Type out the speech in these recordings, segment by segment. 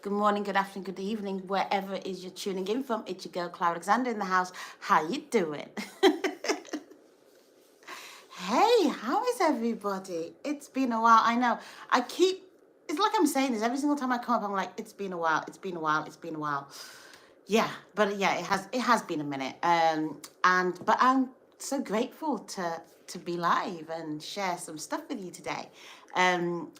good morning, good afternoon, good evening, wherever it is you're tuning in from. It's your girl, Clara Alexander in the house. How you doing? Hey, how is everybody? It's been a while. I know. It's like I'm saying this every single time I come up. I'm like, it's been a while. It's been a while. It's been a while. Yeah, but yeah, it has been a minute. But I'm so grateful to be live and share some stuff with you today. Um,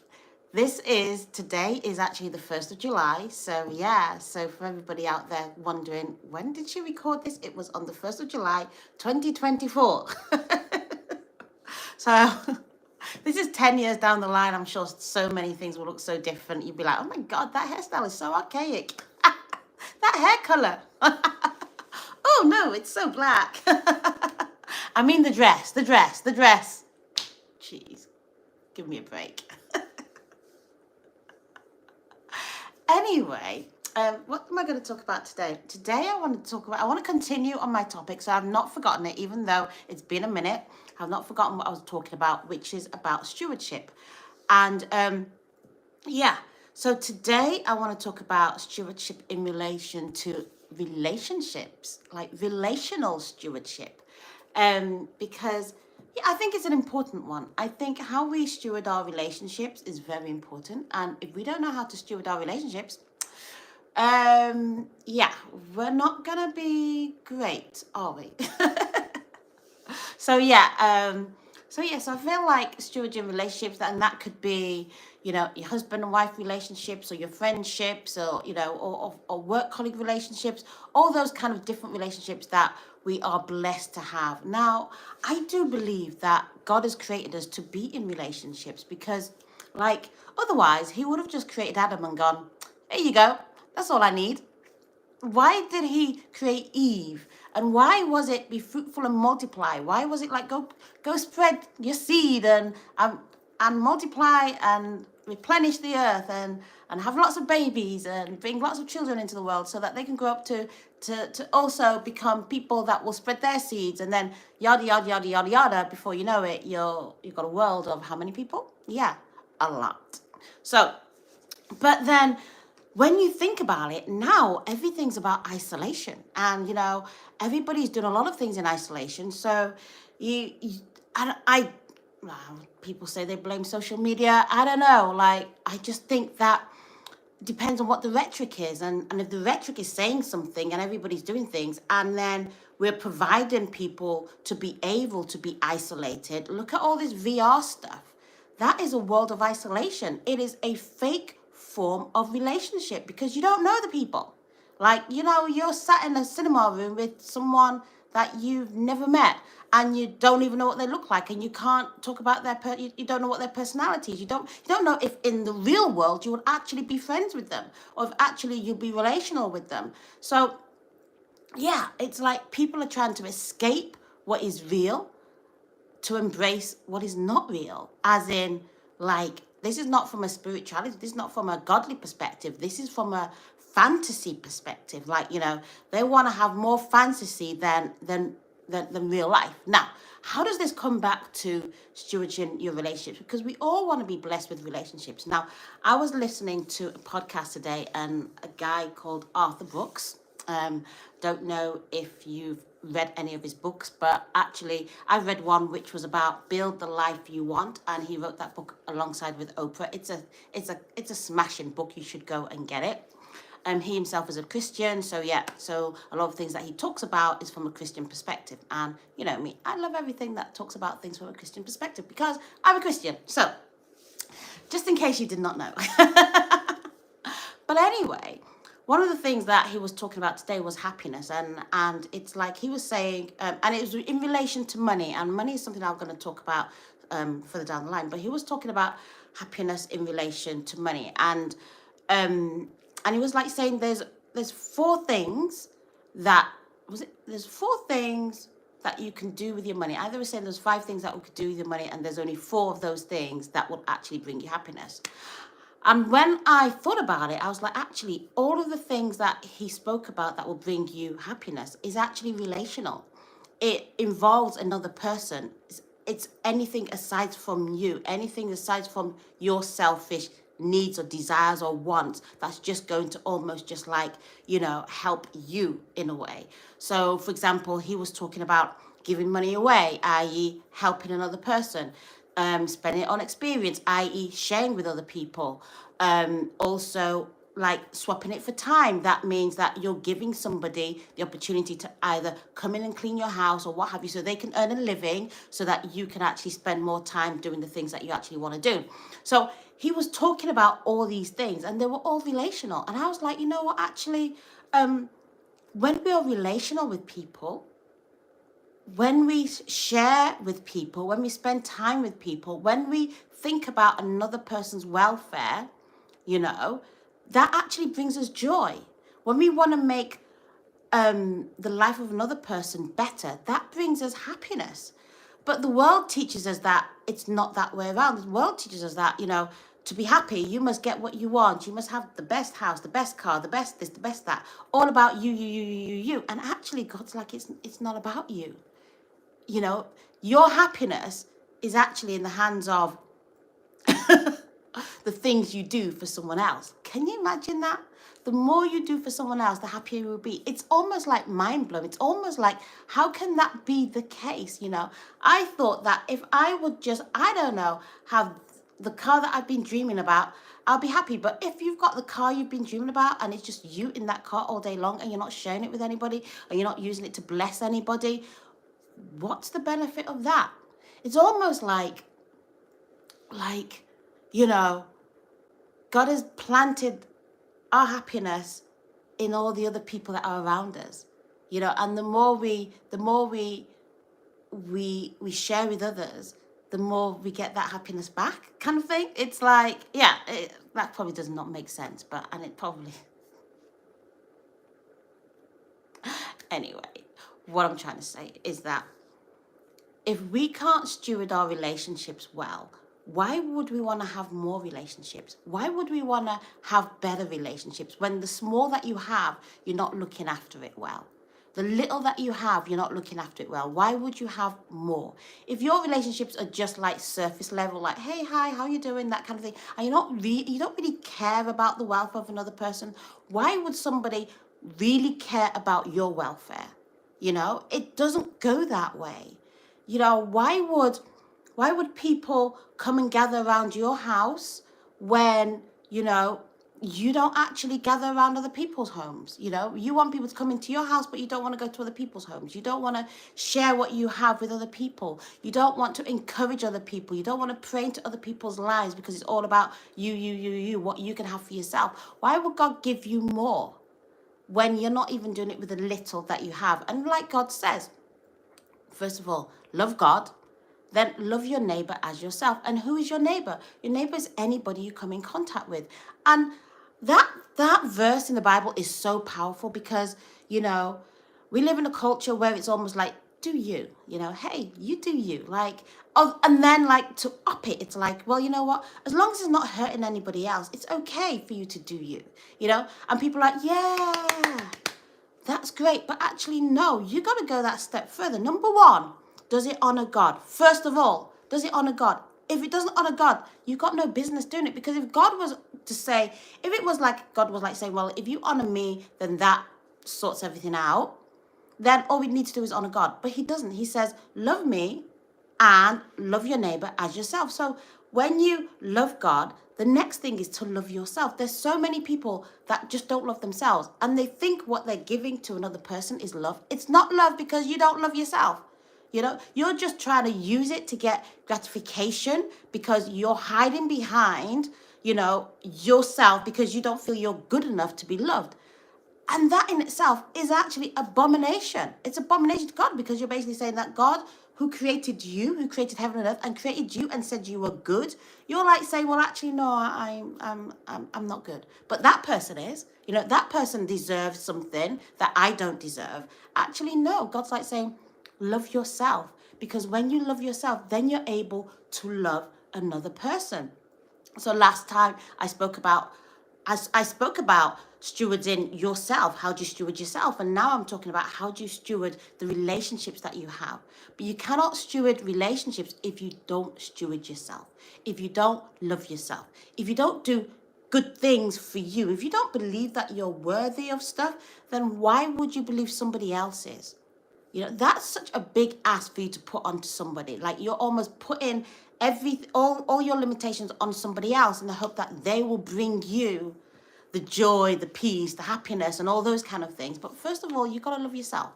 Today is actually the 1st of July. So yeah, so for everybody out there wondering, when did she record this? It was on the 1st of July, 2024. So this is 10 years down the line. I'm sure so many things will look so different. You'd be like, oh my God, that hairstyle is so archaic. That hair color. Oh no, it's so black. I mean the dress. Jeez, give me a break. Anyway, what am I going to talk about today? Today I want to continue on my topic, so I've not forgotten it, even though it's been a minute. I've not forgotten what I was talking about, which is about stewardship. And yeah, so today I want to talk about stewardship in relation to relationships, like relational stewardship. Because yeah, I think it's an important one. I think how we steward our relationships is very important. And if we don't know how to steward our relationships, yeah, we're not gonna be great, are we? So yeah, so I feel like stewarding relationships, and that could be, your husband and wife relationships, or your friendships, or or work colleague relationships, all those kind of different relationships that we are blessed to have. Now, I do believe that God has created us to be in relationships because, like, otherwise He would have just created Adam and gone, "Here you go, that's all I need." Why did He create Eve? And why was it be fruitful and multiply? Why was it like go spread your seed and multiply and replenish the earth and have lots of babies and bring lots of children into the world so that they can grow up to also become people that will spread their seeds, and then yada yada yada yada yada, before you know it, you've got a world of how many people? Yeah, a lot. So, but then when you think about it, now everything's about isolation, and everybody's doing a lot of things in isolation. So well, people say they blame social media. I don't know. Like, I just think that depends on what the rhetoric is, and if the rhetoric is saying something and everybody's doing things, and then we're providing people to be able to be isolated. Look at all this VR stuff. That is a world of isolation. It is a fake form of relationship because you don't know the people. Like, you're sat in a cinema room with someone that you've never met, and you don't even know what they look like, and you can't talk about you don't know what their personality is. You don't know if in the real world you would actually be friends with them, or if actually you'll be relational with them. So yeah, it's like people are trying to escape what is real to embrace what is not real, as in, like, this is not from a spirituality, this is not from a godly perspective, this is from a fantasy perspective. Like, they want to have more fantasy than real life. Now, how does this come back to stewarding your relationships? Because we all want to be blessed with relationships. Now, I was listening to a podcast today, and a guy called Arthur Brooks, don't know if you've read any of his books, but actually I read one which was about Build the Life You Want, and he wrote that book alongside with Oprah. It's a smashing book. You should go and get it. He himself is a Christian, so yeah, so a lot of things that he talks about is from a Christian perspective. And you know me, I love everything that talks about things from a Christian perspective because I'm a Christian. So just in case you did not know. But anyway, one of the things that he was talking about today was happiness, and it's like he was saying, and it was in relation to money, and money is something I'm going to talk about further down the line. But he was talking about happiness in relation to money, and he was like saying there's four things that there's four things that you can do with your money. Either was saying there's 5 things that we could do with your money, and there's only 4 of those things that will actually bring you happiness. And when I thought about it, I was like, actually, all of the things that he spoke about that will bring you happiness is actually relational. It involves another person. It's anything aside from you, anything aside from your selfish needs or desires or wants that's just going to almost just like, help you in a way. So, for example, he was talking about giving money away, i.e. helping another person, spending it on experience, i.e. sharing with other people. Also, like swapping it for time. That means that you're giving somebody the opportunity to either come in and clean your house or what have you, so they can earn a living so that you can actually spend more time doing the things that you actually want to do. So he was talking about all these things and they were all relational. And I was like, you know what, actually, when we are relational with people, when we share with people, when we spend time with people, when we think about another person's welfare, that actually brings us joy. When we want to make the life of another person better, that brings us happiness. But the world teaches us that it's not that way around. The world teaches us that, to be happy, you must get what you want. You must have the best house, the best car, the best this, the best that. All about you. And actually, God's like, it's not about you. Your happiness is actually in the hands of the things you do for someone else. Can you imagine that? The more you do for someone else, the happier you will be. It's almost like mind-blowing. It's almost like, how can that be the case? I thought that if I would just, I don't know, have the car that I've been dreaming about, I'll be happy. But if you've got the car you've been dreaming about and it's just you in that car all day long and you're not sharing it with anybody and you're not using it to bless anybody, what's the benefit of that? It's almost like, God has planted our happiness in all the other people that are around us, and the more we share with others, the more we get that happiness back, kind of thing. It's like, that probably does not make sense, and it probably, anyway, what I'm trying to say is that if we can't steward our relationships well, why would we want to have more relationships? Why would we want to have better relationships when the small that you have, you're not looking after it well? The little that you have, you're not looking after it well. Why would you have more? If your relationships are just like surface level, like, hey, hi, how you doing? That kind of thing. And you don't really care about the welfare of another person. Why would somebody really care about your welfare? It doesn't go that way. Why would people come and gather around your house when, you don't actually gather around other people's homes? You want people to come into your house, but you don't want to go to other people's homes. You don't want to share what you have with other people. You don't want to encourage other people. You don't want to pray into other people's lives because it's all about you, what you can have for yourself. Why would God give you more when you're not even doing it with the little that you have? And like God says, first of all, love God. Then love your neighbor as yourself. And who is your neighbor? Your neighbor is anybody you come in contact with. And that verse in the Bible is so powerful because, we live in a culture where it's almost like, do you, hey, you do you. And then to up it, it's like, well, you know what? As long as it's not hurting anybody else, it's okay for you to do you, And people are like, yeah, that's great. But actually, no, you got to go that step further. Number one, does it honor God? First of all, does it honor God? If it doesn't honor God, you've got no business doing it. Because if God was to say, if it was like God was like saying, well, if you honor me, then that sorts everything out, then all we need to do is honor God. But he doesn't. He says, love me and love your neighbor as yourself. So when you love God, the next thing is to love yourself. There's so many people that just don't love themselves. And they think what they're giving to another person is love. It's not love because you don't love yourself. You're just trying to use it to get gratification because you're hiding behind, yourself because you don't feel you're good enough to be loved. And that in itself is actually abomination. It's abomination to God because you're basically saying that God who created you, who created heaven and earth and created you and said you were good, you're like saying, well, actually, no, I'm not good. But that person is, that person deserves something that I don't deserve. Actually, no, God's like saying, love yourself, because when you love yourself, then you're able to love another person. So last time I spoke about I spoke about stewarding yourself. How do you steward yourself? And now I'm talking about how do you steward the relationships that you have. But you cannot steward relationships if you don't steward yourself, if you don't love yourself, if you don't do good things for you, if you don't believe that you're worthy of stuff, then why would you believe somebody else is? You know, that's such a big ask for you to put onto somebody. Like you're almost putting all your limitations on somebody else in the hope that they will bring you the joy, the peace, the happiness, and all those kind of things. But first of all, you got to love yourself.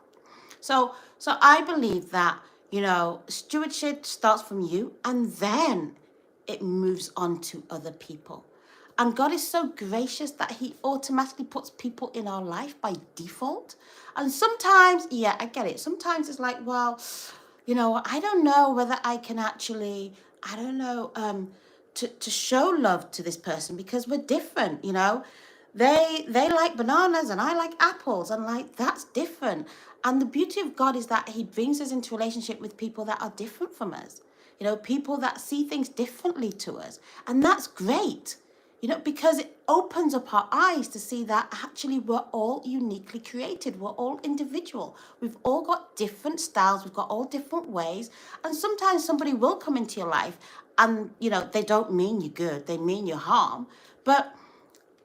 So I believe that, you know, stewardship starts from you and then it moves on to other people. And God is so gracious that he automatically puts people in our life by default. And sometimes, yeah, I get it. Sometimes it's like, well, you know, I don't know whether I can actually, I don't know, to show love to this person because we're different, you know. They like bananas and I like apples, and like that's different. And the beauty of God is that he brings us into relationship with people that are different from us. You know, people that see things differently to us. And that's great. You know, because it opens up our eyes to see that actually we're all uniquely created. We're all individual. We've all got different styles. We've got all different ways. And sometimes somebody will come into your life and, you know, they don't mean you good. They mean you harm. But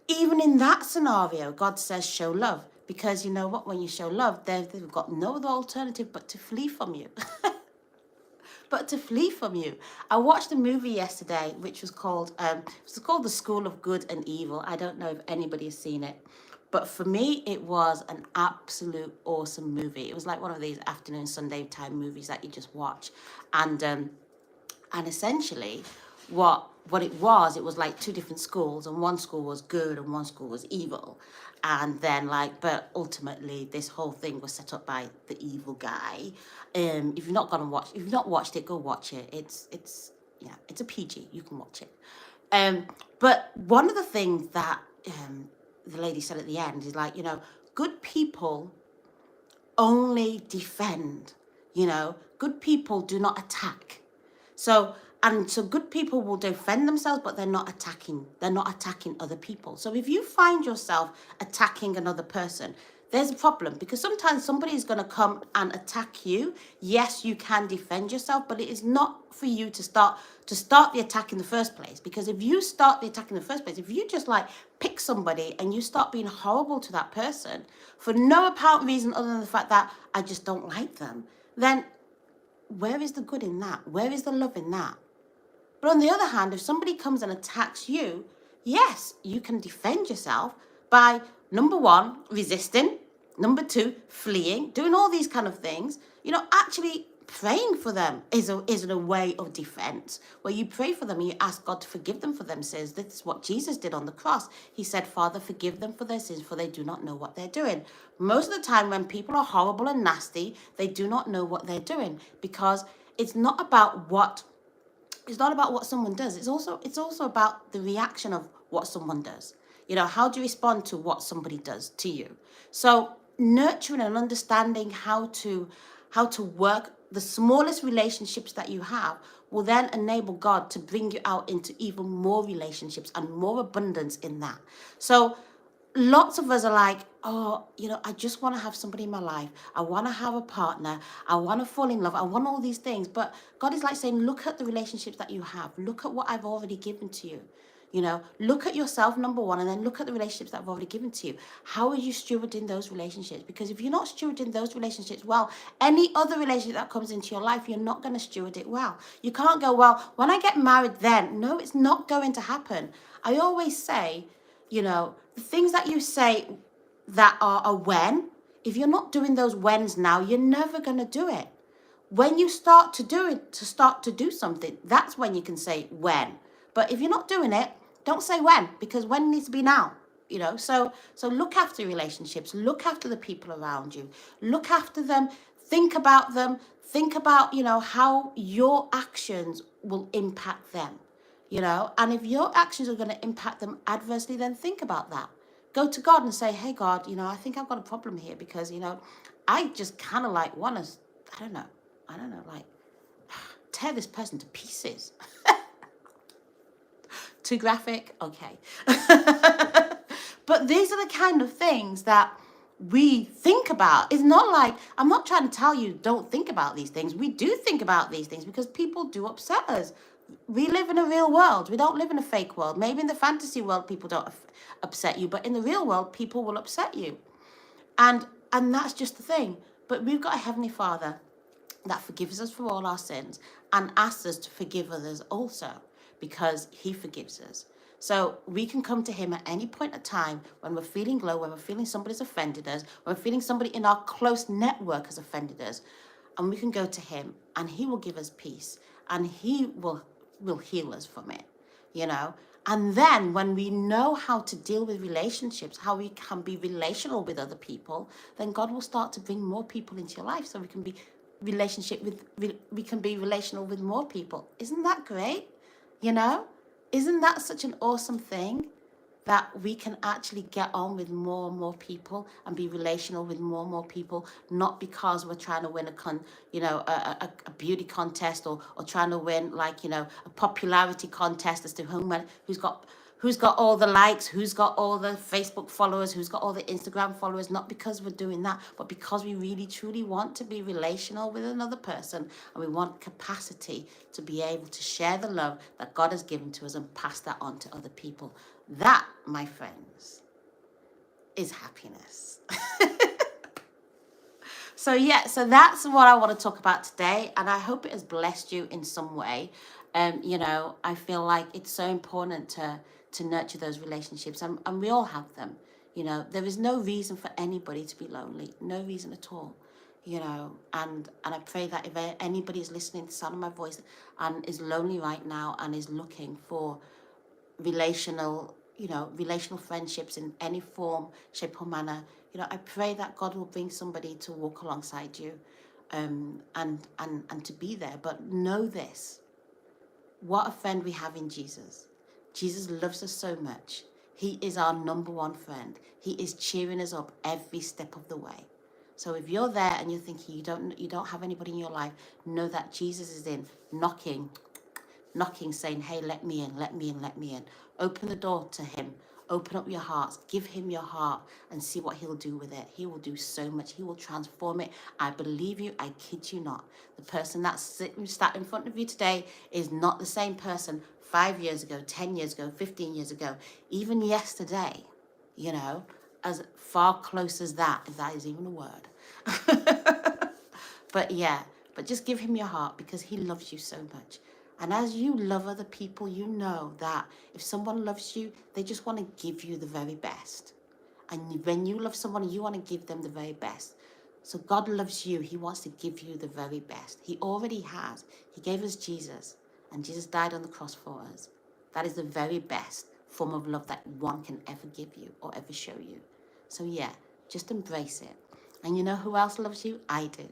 even in that scenario, God says show love. Because you know what? When you show love, they've got no other alternative but to flee from you. But to flee from you. I watched a movie yesterday, which was called The School of Good and Evil. I don't know if anybody has seen it, but for me, it was an absolute awesome movie. It was like one of these afternoon Sunday time movies that you just watch, and essentially, what it was like two different schools, and one school was good and one school was evil. And then but ultimately this whole thing was set up by the evil guy. If you've not watched it, go watch it. It's yeah, it's a PG. You can watch it. But one of the things that the lady said at the end is like, you know, good people only defend. You know, good people do not attack. So good people will defend themselves, but they're not attacking. They're not attacking other people. So if you find yourself attacking another person, there's a problem, because sometimes somebody is going to come and attack you. Yes, you can defend yourself, but it is not for you to start the attack in the first place. Because if you start the attack in the first place, if you just pick somebody and you start being horrible to that person for no apparent reason other than the fact that I just don't like them, then where is the good in that? Where is the love in that? But on the other hand, if somebody comes and attacks you, yes, you can defend yourself by, number one, resisting, number two, fleeing, doing all these kind of things. You know, actually praying for them is a way of defense, where you pray for them and you ask God to forgive them for their sins. This is what Jesus did on the cross. He said, Father, forgive them for their sins, for they do not know what they're doing. Most of the time when people are horrible and nasty, they do not know what they're doing, because it's not about what someone does. It's also about the reaction of what someone does. You know, how do you respond to what somebody does to you? So nurturing and understanding how to work the smallest relationships that you have will then enable God to bring you out into even more relationships and more abundance in that. So lots of us are like, oh, you know, I just want to have somebody in my life. I want to have a partner. I want to fall in love. I want all these things. But God is like saying, look at the relationships that you have. Look at what I've already given to you. You know, look at yourself, number one, and then look at the relationships that I've already given to you. How are you stewarding those relationships? Because if you're not stewarding those relationships well, any other relationship that comes into your life, you're not going to steward it well. You can't go, well, when I get married then. No, it's not going to happen. I always say, you know, the things that you say that are a when, if you're not doing those whens now, you're never going to do it. When you start to do something, that's when you can say when. But if you're not doing it, don't say when, because when needs to be now. You know, so look after relationships, look after the people around you, look after them, think about, you know, how your actions will impact them, you know, and if your actions are going to impact them adversely, then think about that. Go to God and say, hey, God, you know, I think I've got a problem here because, you know, I just kind of want to, I don't know, tear this person to pieces. Too graphic? Okay. But these are the kind of things that we think about. It's not like, I'm not trying to tell you don't think about these things. We do think about these things because people do upset us. We live in a real world. We don't live in a fake world. Maybe in the fantasy world, people don't upset you, but in the real world, people will upset you. And that's just the thing. But we've got a Heavenly Father that forgives us for all our sins and asks us to forgive others also, because he forgives us. So we can come to him at any point of time when we're feeling low, when we're feeling somebody's offended us, when we're feeling somebody in our close network has offended us, and we can go to him and he will give us peace and he will heal us from it, you know. And then when we know how to deal with relationships, how we can be relational with other people, then God will start to bring more people into your life so we can be relational with more people. Isn't that great? You know? Isn't that such an awesome thing? That we can actually get on with more and more people and be relational with more and more people, not because we're trying to win a beauty contest or trying to win a popularity contest as to who's got all the likes, who's got all the Facebook followers, who's got all the Instagram followers, not because we're doing that, but because we really truly want to be relational with another person and we want capacity to be able to share the love that God has given to us and pass that on to other people. That, my friends, is happiness. So that's what I want to talk about today, and I hope it has blessed you in some way. I feel like it's so important to nurture those relationships, and we all have them. There is no reason for anybody to be lonely, no reason at all. And I pray that if anybody is listening to the sound of my voice and is lonely right now and is looking for relational friendships in any form, shape or manner, I pray that God will bring somebody to walk alongside you, and to be there. But know this, what a friend we have in Jesus. Jesus loves us so much. He is our number one friend. He is cheering us up every step of the way. So if you're there and you're thinking you don't have anybody in your life, know that Jesus is in, knocking, saying, hey, let me in, let me in, let me in. Open the door to him. Open up your hearts. Give him your heart and see what he'll do with it. He will do so much. He will transform it. I believe you. I kid you not. The person that's sat in front of you today is not the same person 5 years ago, 10 years ago, 15 years ago, even yesterday, as far close as that, if that is even a word. But just give him your heart because he loves you so much. And as you love other people, you know that if someone loves you, they just want to give you the very best. And when you love someone, you want to give them the very best. So God loves you. He wants to give you the very best. He already has. He gave us Jesus, and Jesus died on the cross for us. That is the very best form of love that one can ever give you or ever show you. So just embrace it. And you know who else loves you? I do.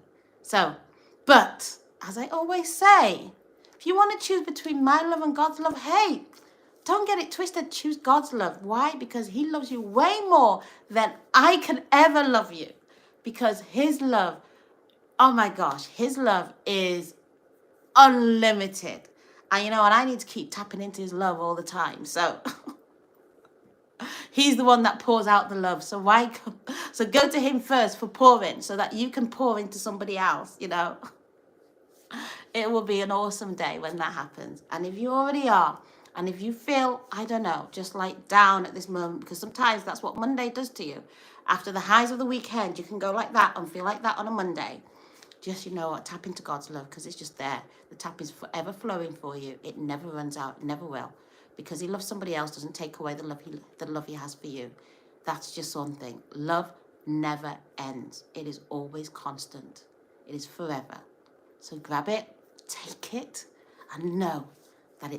But as I always say, if you want to choose between my love and God's love, hey, don't get it twisted. Choose God's love. Why? Because he loves you way more than I can ever love you. Because his love, oh my gosh, his love is unlimited. And I need to keep tapping into his love all the time. So he's the one that pours out the love. So so go to him first for pouring so that you can pour into somebody else, It will be an awesome day when that happens. And if you already are, and if you feel, I don't know, just like down at this moment, because sometimes that's what Monday does to you. After the highs of the weekend, you can go like that and feel like that on a Monday. Just, tap into God's love because it's just there. The tap is forever flowing for you. It never runs out, it never will. Because he loves somebody else doesn't take away the love he has for you. That's just one thing. Love never ends. It is always constant. It is forever. So grab it, take it, and know that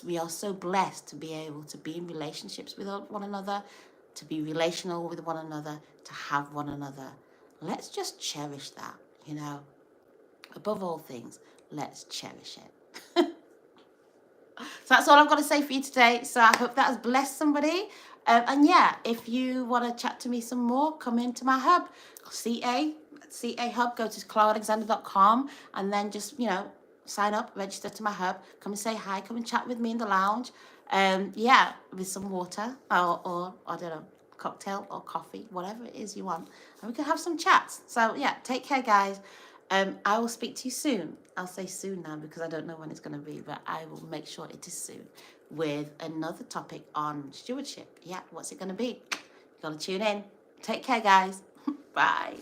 we are so blessed to be able to be in relationships with one another, to be relational with one another, to have one another. Let's just cherish that, Above all things, let's cherish it. So that's all I've got to say for you today. So I hope that has blessed somebody. If you want to chat to me some more, come into my hub, CA hub. Go to claraalexander.com and then just, sign up, register to my hub. Come and say hi. Come and chat with me in the lounge. With some water or I don't know, cocktail or coffee, whatever it is you want, and we can have some chats. So yeah, take care, guys. I will speak to you soon. I'll say soon now because I don't know when it's going to be, but I will make sure it is soon with another topic on stewardship. Yeah, what's it going to be? You got to tune in. Take care, guys. Bye.